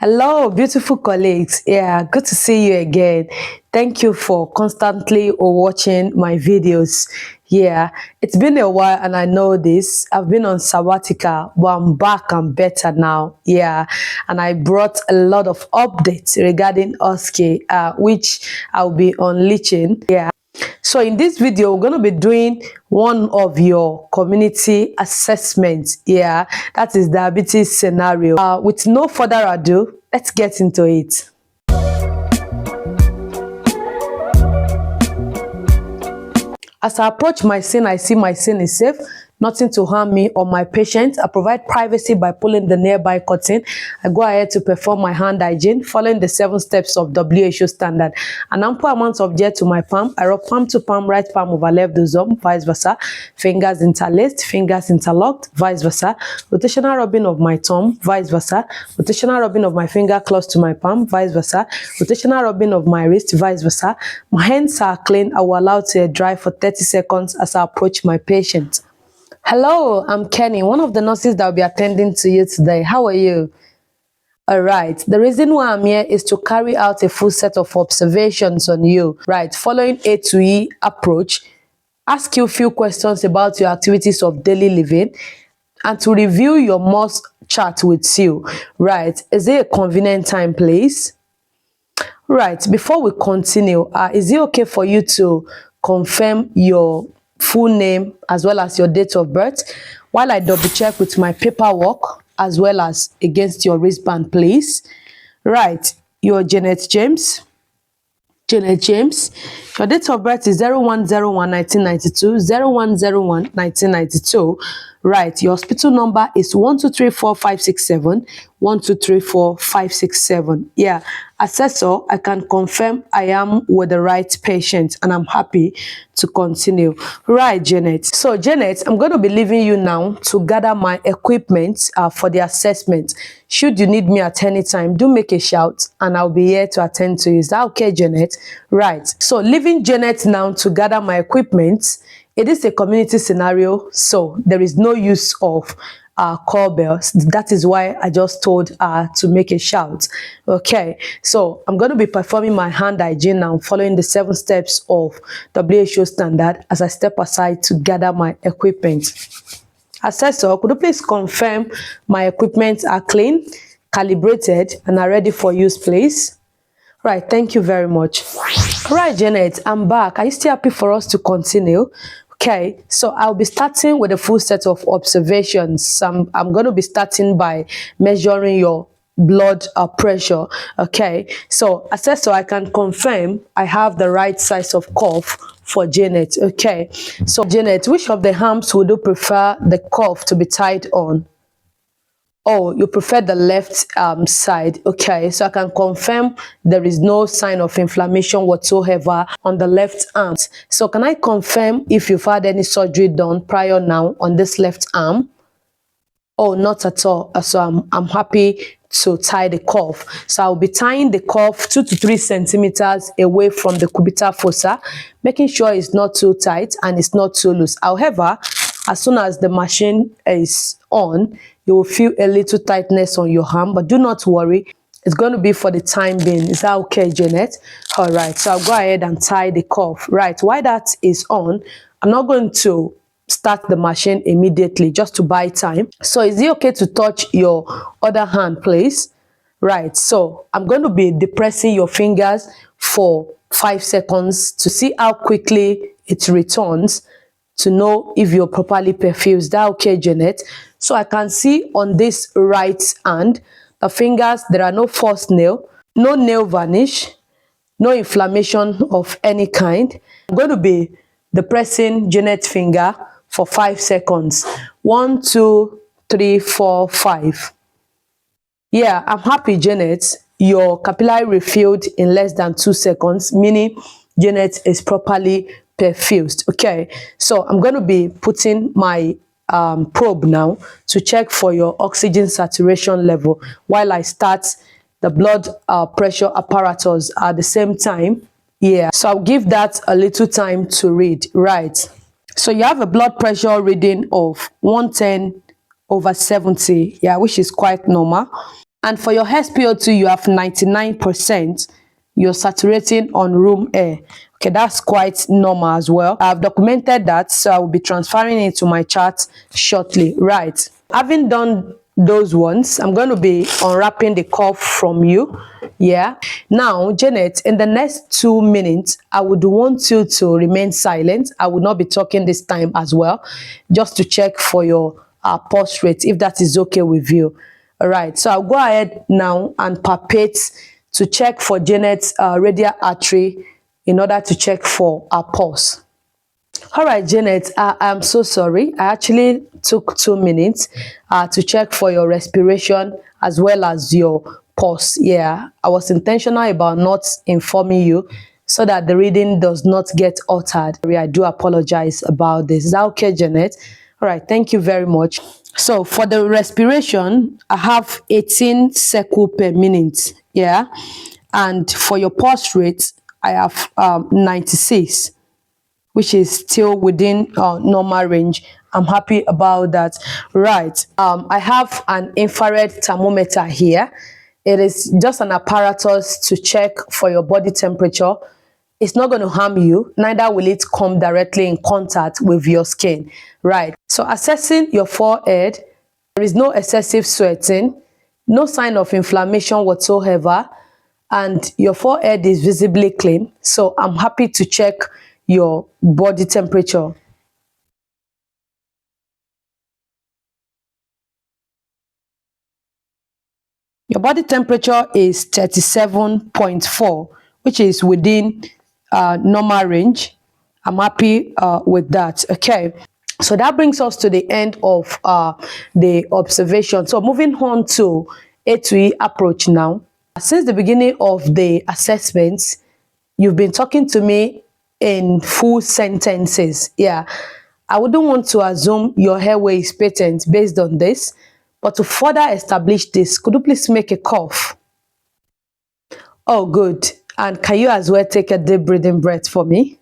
Hello, beautiful colleagues. Yeah, good to see you again. Thank you for constantly watching my videos. Yeah, it's been a while and I know this. I've been on sabbatical, but I'm back and better now. Yeah, and I brought a lot of updates regarding OSCE, which I'll be unleashing. Yeah. So in this video, we're going to be doing one of your community assessments. Yeah, that is diabetes scenario. With no further ado, let's get into it. As I approach my scene, I see my scene is safe, nothing to harm me or my patient. I provide privacy by pulling the nearby curtain. I go ahead to perform my hand hygiene, following the 7 steps of WHO standard. An ample amount of gel to my palm. I rub palm to palm, right palm over left thumb, vice versa. Fingers interlaced, fingers interlocked, vice versa. Rotational rubbing of my thumb, vice versa. Rotational rubbing of my finger close to my palm, vice versa. Rotational rubbing of my wrist, vice versa. My hands are clean. I will allow to dry for 30 seconds as I approach my patient. Hello, I'm Kenny, one of the nurses that will be attending to you today. How are you? All right. The reason why I'm here is to carry out a full set of observations on you. Right. Following A to E approach, ask you a few questions about your activities of daily living and to review your must chart with you. Right. Is it a convenient time, please? Right. Before we continue, is it okay for you to confirm your full name as well as your date of birth while I double check with my paperwork as well as against your wristband, please? Right. You're Janet James. Janet James. Your date of birth is 01/01/1992, 01/01/1992. Right. Your hospital number is 1234567, 1234567. Yeah. Assessor, I can confirm I am with the right patient and I'm happy to continue. Right, Janet. So, Janet, I'm going to be leaving you now to gather my equipment for the assessment. Should you need me at any time, do make a shout and I'll be here to attend to you. Is that okay, Janet? Right. So, leaving Janet now to gather my equipment. It is a community scenario, so there is no use of call bells. That is why I just told her to make a shout. Okay, so I'm going to be performing my hand hygiene now, following the 7 steps of WHO standard as I step aside to gather my equipment. Assessor, could you please confirm my equipment are clean, calibrated, and are ready for use, please? Right, thank you very much. Right, Janet, I'm back. Are you still happy for us to continue? Okay, so I'll be starting with a full set of observations. I'm going to be starting by measuring your blood pressure. Okay, so assessor, I can confirm I have the right size of cuff for Janet. Okay, so Janet, which of the arms would you prefer the cuff to be tied on? Oh, you prefer the left side. Okay, so I can confirm there is no sign of inflammation whatsoever on the left arm. So can I confirm if you've had any surgery done prior now on this left arm? Oh, not at all. So I'm happy to tie the cuff. So I'll be tying the cuff 2 to 3 centimeters away from the cubital fossa, making sure it's not too tight and it's not too loose. However, as soon as the machine is on, you will feel a little tightness on your arm, but do not worry. It's going to be for the time being. Is that okay, Janet? All right. So I'll go ahead and tie the cuff. Right. While that is on, I'm not going to start the machine immediately just to buy time. So is it okay to touch your other hand, please? Right. So I'm going to be depressing your fingers for 5 seconds to see how quickly it returns, to know if you're properly perfused. Is that okay, Janet? So I can see on this right hand, the fingers, there are no false nail, no nail varnish, no inflammation of any kind. I'm going to be depressing Janet's finger for 5 seconds. 1, 2, 3, 4, 5. Yeah, I'm happy, Janet. Your capillary refilled in less than 2 seconds, meaning Janet is properly perfused. Okay, so I'm going to be putting my probe now to check for your oxygen saturation level while I start the blood pressure apparatus at the same time. Yeah, so I'll give that a little time to read. Right, so you have a blood pressure reading of 110/70, yeah, which is quite normal. And for your SpO2, you have 99%. You're saturating on room air. Okay, that's quite normal as well. I've documented that, so I will be transferring it to my chart shortly. Right. Having done those ones, I'm going to be unwrapping the cuff from you. Yeah. Now, Janet, in the next 2 minutes, I would want you to remain silent. I will not be talking this time as well, just to check for your pulse rate, if that is okay with you. All right, so I'll go ahead now and palpate to check for Janet's radial artery in order to check for our pulse. All right, Janet, I'm so sorry. I actually took 2 minutes to check for your respiration as well as your pulse. Yeah, I was intentional about not informing you so that the reading does not get altered. I do apologize about this. Is that okay, Janet? All right, thank you very much. So for the respiration, I have 18 cycle per minute. Yeah, and for your pulse rate, I have 96, which is still within normal range. I'm happy about that. Right. I have an infrared thermometer here. It is just an apparatus to check for your body temperature. It's not going to harm you, neither will it come directly in contact with your skin. Right. So assessing your forehead, there is no excessive sweating, no sign of inflammation whatsoever, and your forehead is visibly clean. So I'm happy to check your body temperature. Your body temperature is 37.4, which is within normal range. I'm happy with that. Okay. So that brings us to the end of the observation. So moving on to A to E approach now. Since the beginning of the assessment, you've been talking to me in full sentences. Yeah. I wouldn't want to assume your airway is patent based on this, but to further establish this, could you please make a cough? Oh, good. And can you as well take a deep breathing breath for me?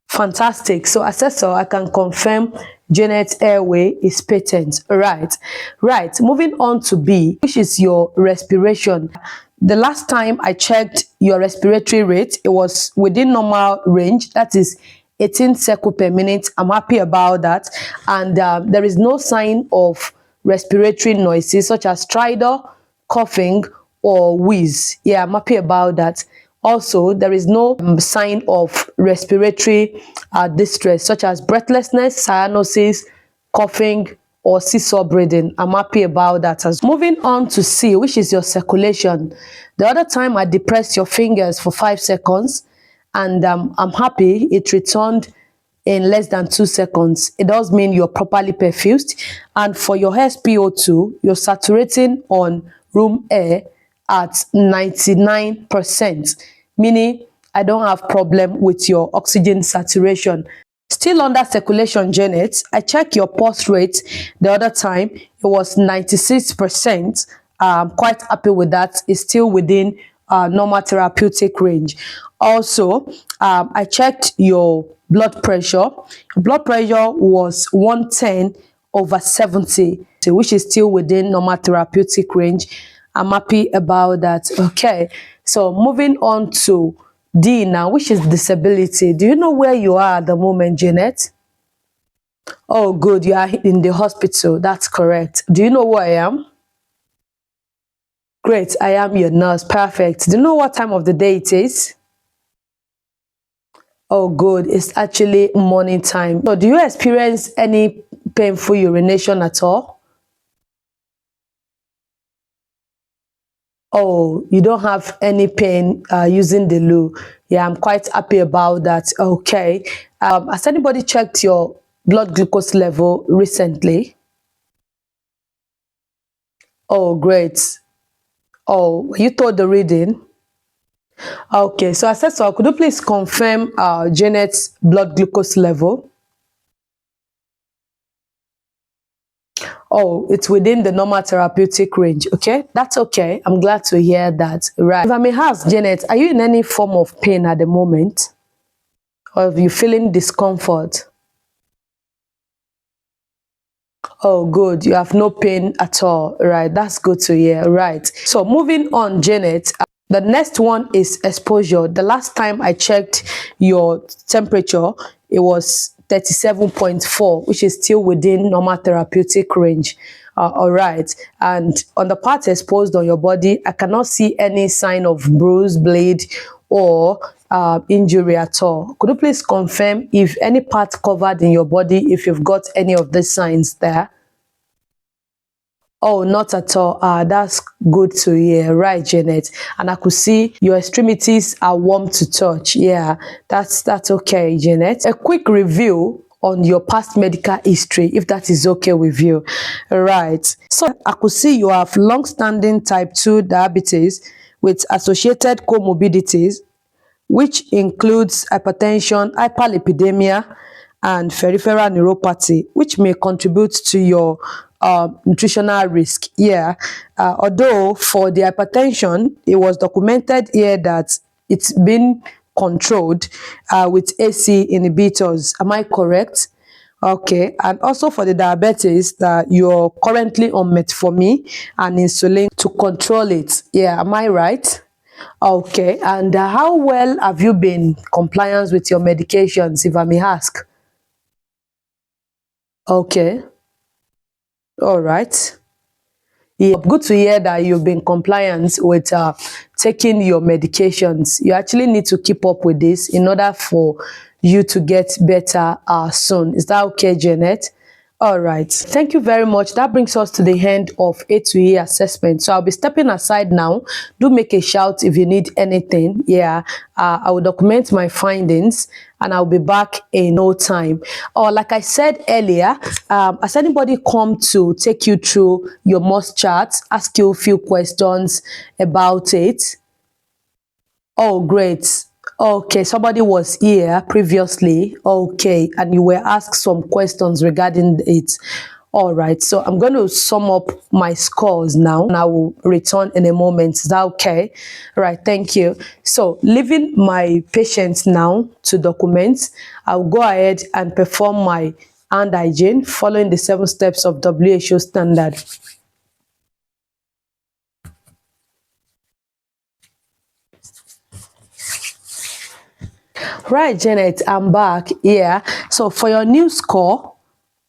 Fantastic. So, assessor, I can confirm Janet's airway is patent. Right. Right. Moving on to B, which is your respiration. The last time I checked your respiratory rate, it was within normal range. That is 18 cycle per minute. I'm happy about that. And there is no sign of respiratory noises such as stridor, coughing, or wheeze. Yeah, I'm happy about that. Also, there is no sign of respiratory distress such as breathlessness, cyanosis, coughing, or seesaw breathing. I'm happy about that. As moving on to C, which is your circulation. The other time I depressed your fingers for 5 seconds, and I'm happy it returned in less than 2 seconds. It does mean you're properly perfused. And for your SpO2, you're saturating on room air at 99%, meaning I don't have problem with your oxygen saturation. Still under circulation, Janet, I checked your pulse rate the other time. It was 96%. I'm quite happy with that. It's still within normal therapeutic range. Also, I checked your blood pressure. Blood pressure was 110/70, which is still within normal therapeutic range. I'm happy about that. Okay, so moving on to D now, which is disability. Do you know where you are at the moment, Janet? Oh, good. You are in the hospital. That's correct. Do you know who I am? Great. I am your nurse. Perfect. Do you know what time of the day it is? Oh, good. It's actually morning time. So do you experience any painful urination at all? Oh, you don't have any pain using the loo. Yeah, I'm quite happy about that. Okay. Has anybody checked your blood glucose level recently? Oh, great. Oh, you told the reading? Okay, so assessor, could you please confirm Janet's blood glucose level? Oh, it's within the normal therapeutic range. Okay, that's okay. I'm glad to hear that. Right. If I may ask, Janet, are you in any form of pain at the moment? Or are you feeling discomfort? Oh, good. You have no pain at all. Right. That's good to hear. Right. So moving on, Janet. The next one is exposure. The last time I checked your temperature, it was 37.4, which is still within normal therapeutic range. All right. And on the parts exposed on your body, I cannot see any sign of bruise, bleed, or injury at all. Could you please confirm if any part covered in your body, if you've got any of these signs there? Oh, not at all. That's good to hear. Right, Janet. And I could see your extremities are warm to touch. Yeah, that's okay, Janet. A quick review on your past medical history, if that is okay with you. Right. So I could see you have long-standing type 2 diabetes with associated comorbidities, which includes hypertension, hyperlipidemia, and peripheral neuropathy, which may contribute to your nutritional risk. Yeah, although for the hypertension, it was documented here that it's been controlled with AC inhibitors. Am I correct? Okay, and also for the diabetes that you're currently on metformin and insulin to control it. Yeah, am I right? Okay, and how well have you been compliant with your medications, if I may ask? Okay, all right. Yeah, good to hear that you've been compliant with taking your medications. You actually need to keep up with this in order for you to get better soon. Is that okay, Janet? All right. Thank you very much. That brings us to the end of A to E assessment. So I'll be stepping aside now. Do make a shout if you need anything. Yeah, I will document my findings and I'll be back in no time. Or like I said earlier, has anybody come to take you through your must charts, ask you a few questions about it? Oh, great. Okay, somebody was here previously. Okay, and you were asked some questions regarding it. All right, so I'm going to sum up my scores now and I will return in a moment. Is that okay? All right, thank you. So leaving my patients now to document, I'll go ahead and perform my hand hygiene following the 7 steps of WHO standard. Right, Janet, I'm back. Yeah. So for your new score,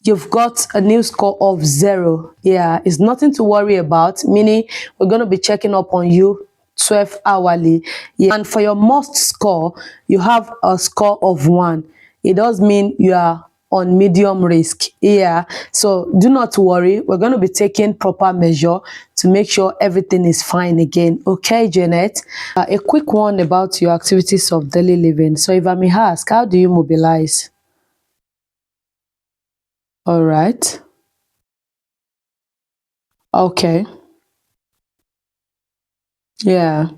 you've got a new score of 0. Yeah, it's nothing to worry about, meaning we're going to be checking up on you 12 hourly. Yeah. And for your must score, you have a score of 1. It does mean you are on medium risk. Yeah, so do not worry, we're going to be taking proper measure to make sure everything is fine again. Okay, Janet. A quick one about your activities of daily living. So if I may ask, how do you mobilize? All right. Okay. Yeah.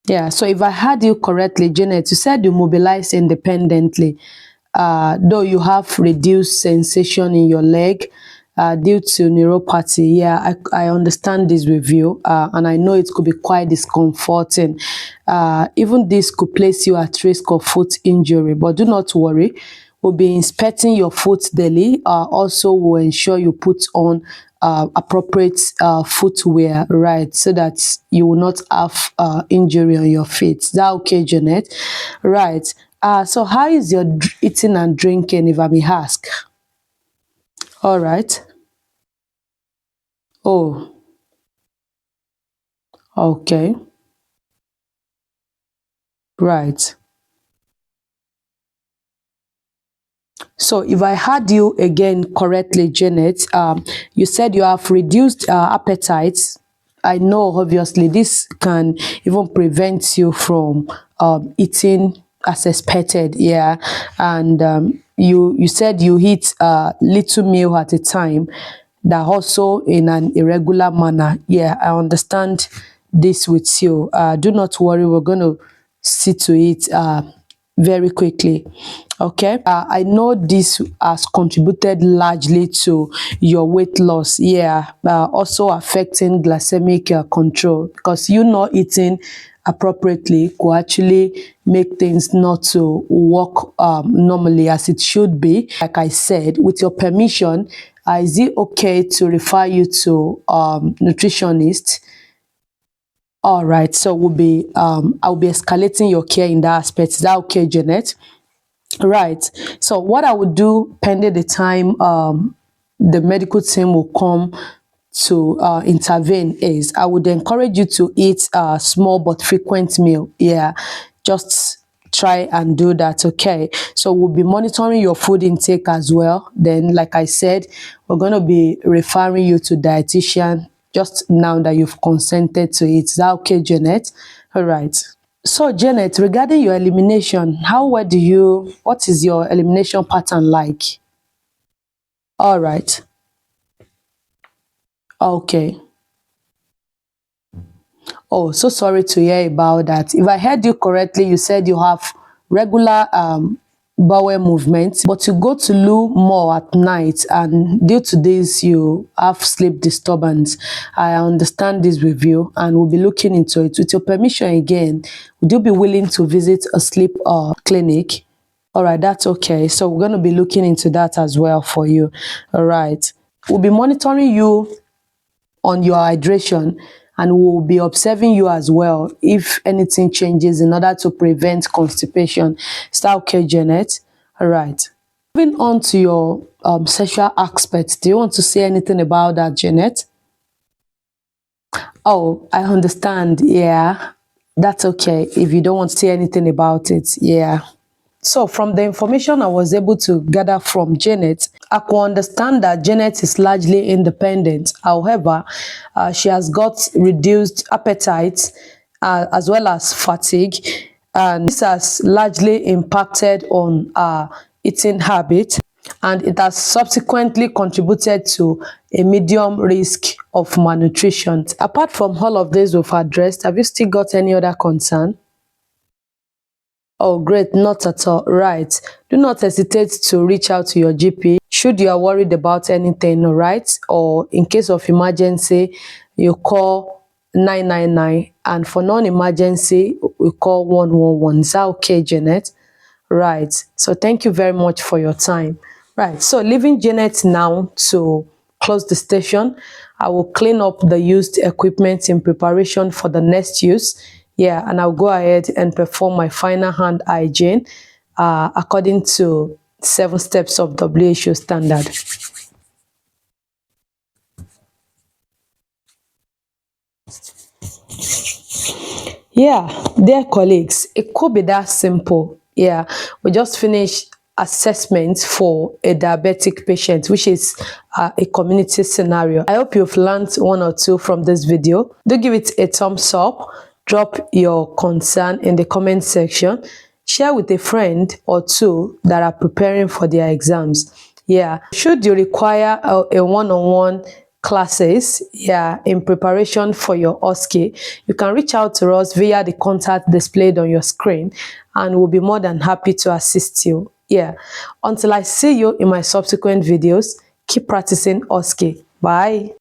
Yeah, so if I heard you correctly, Janet, you said you mobilize independently, though you have reduced sensation in your leg due to neuropathy. Yeah, I understand this with you, and I know it could be quite discomforting. Even this could place you at risk of foot injury, but do not worry. We'll be inspecting your foot daily. Also, we'll ensure you put on appropriate footwear, right, so that you will not have injury on your feet. Is that okay, Janet? Right. So how is your eating and drinking, if I may ask? All right. Oh, okay. Right. So if I heard you again correctly, Janet, you said you have reduced appetite. I know obviously this can even prevent you from eating as expected. Yeah, and you said you eat little meal at a time, that also in an irregular manner. Yeah, I understand this with you. Do not worry, we're going to see to it very quickly. Okay, I know this has contributed largely to your weight loss. Yeah, also affecting glycemic control, because you not eating appropriately could actually make things not to work normally as it should be. Like I said, with your permission, is it okay to refer you to nutritionist? All right, so I'll be escalating your care in that aspect. Is that okay, Janet? Right. So what I would do pending the time the medical team will come to intervene is I would encourage you to eat a small but frequent meal. Yeah, just try and do that. Okay, so we'll be monitoring your food intake as well. Then, like I said, we're going to be referring you to dietitian just now that you've consented to it. Is that okay, Janet? All right. So, Janet, regarding your elimination, what is your elimination pattern like? All right. Okay. Oh, so sorry to hear about that. If I heard you correctly, you said you have regular bowel movements, but you go to loo more at night, and due to this, you have sleep disturbance. I understand this with you, and we'll be looking into it. With your permission again, would you be willing to visit a sleep clinic? All right, that's okay. So we're going to be looking into that as well for you. All right. We'll be monitoring you on your hydration, and we'll be observing you as well if anything changes in order to prevent constipation. Is that okay, Janet? All right. Moving on to your sexual aspects, do you want to say anything about that, Janet? Oh, I understand. Yeah, that's okay if you don't want to say anything about it. Yeah. So from the information I was able to gather from Janet, I could understand that Janet is largely independent. However, she has got reduced appetite as well as fatigue, and this has largely impacted on her eating habits, and it has subsequently contributed to a medium risk of malnutrition. Apart from all of this we've addressed, have you still got any other concern? Oh, great. Not at all. Right. Do not hesitate to reach out to your GP should you are worried about anything, all right? Or in case of emergency, you call 999, and for non-emergency, we call 111. Is that okay, Janet? Right. So thank you very much for your time. Right. So leaving Janet now to close the station, I will clean up the used equipment in preparation for the next use. Yeah, and I'll go ahead and perform my final hand hygiene according to 7 steps of WHO standard. Yeah, dear colleagues, it could be that simple. Yeah, we just finished assessment for a diabetic patient, which is a community scenario. I hope you've learned one or two from this video. Do give it a thumbs up, drop your concern in the comment section, share with a friend or two that are preparing for their exams. Yeah, should you require a one-on-one classes, yeah, in preparation for your OSCE, you can reach out to us via the contact displayed on your screen, and we'll be more than happy to assist you. Yeah, until I see you in my subsequent videos, keep practicing OSCE. Bye.